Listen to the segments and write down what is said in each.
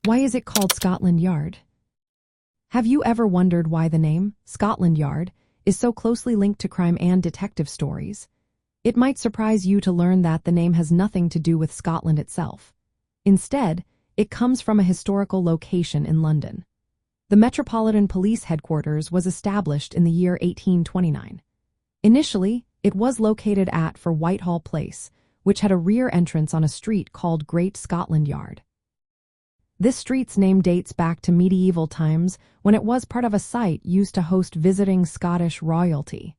Why is it called Scotland Yard? Have you ever wondered why the name, Scotland Yard, is so closely linked to crime and detective stories? It might surprise you to learn that the name has nothing to do with Scotland itself. Instead, it comes from a historical location in London. The Metropolitan Police Headquarters was established in the year 1829. Initially, it was located at for Whitehall Place, which had a rear entrance on a street called Great Scotland Yard. This street's name dates back to medieval times when it was part of a site used to host visiting Scottish royalty.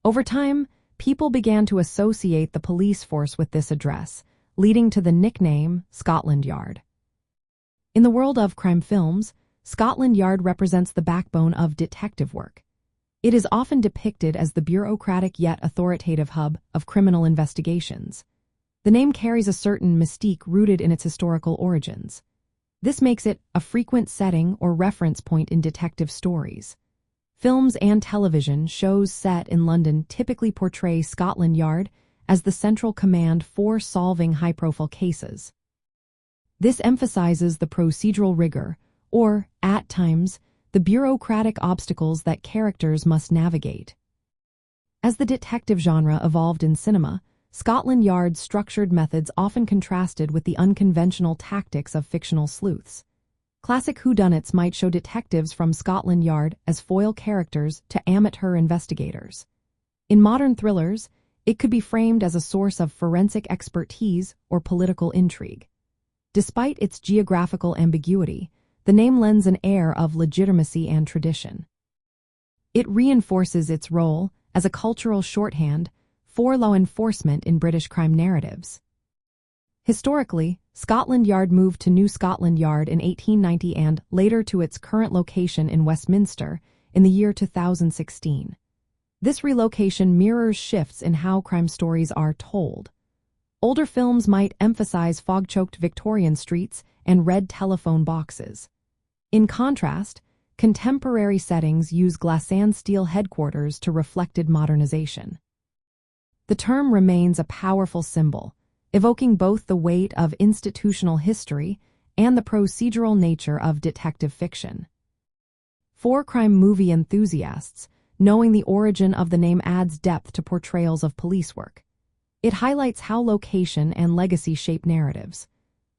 Over time, people began to associate the police force with this address, leading to the nickname Scotland Yard. In the world of crime films, Scotland Yard represents the backbone of detective work. It is often depicted as the bureaucratic yet authoritative hub of criminal investigations. The name carries a certain mystique rooted in its historical origins. This makes it a frequent setting or reference point in detective stories. Films and television shows set in London typically portray Scotland Yard as the central command for solving high-profile cases. This emphasizes the procedural rigor, or, at times, the bureaucratic obstacles that characters must navigate. As the detective genre evolved in cinema, Scotland Yard's structured methods often contrasted with the unconventional tactics of fictional sleuths. Classic whodunits might show detectives from Scotland Yard as foil characters to amateur investigators. In modern thrillers, it could be framed as a source of forensic expertise or political intrigue. Despite its geographical ambiguity, the name lends an air of legitimacy and tradition. It reinforces its role as a cultural shorthand for law enforcement in British crime narratives. Historically, Scotland Yard moved to New Scotland Yard in 1890 and later to its current location in Westminster in the year 2016. This relocation mirrors shifts in how crime stories are told. Older films might emphasize fog-choked Victorian streets and red telephone boxes. In contrast, contemporary settings use glacé steel headquarters to reflected modernization. The term remains a powerful symbol, evoking both the weight of institutional history and the procedural nature of detective fiction. For crime movie enthusiasts, knowing the origin of the name adds depth to portrayals of police work. It highlights how location and legacy shape narratives.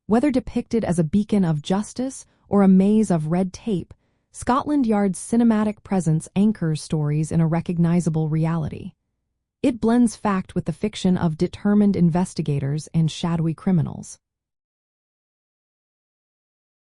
Whether depicted as a beacon of justice or a maze of red tape, Scotland Yard's cinematic presence anchors stories in a recognizable reality. It blends fact with the fiction of determined investigators and shadowy criminals.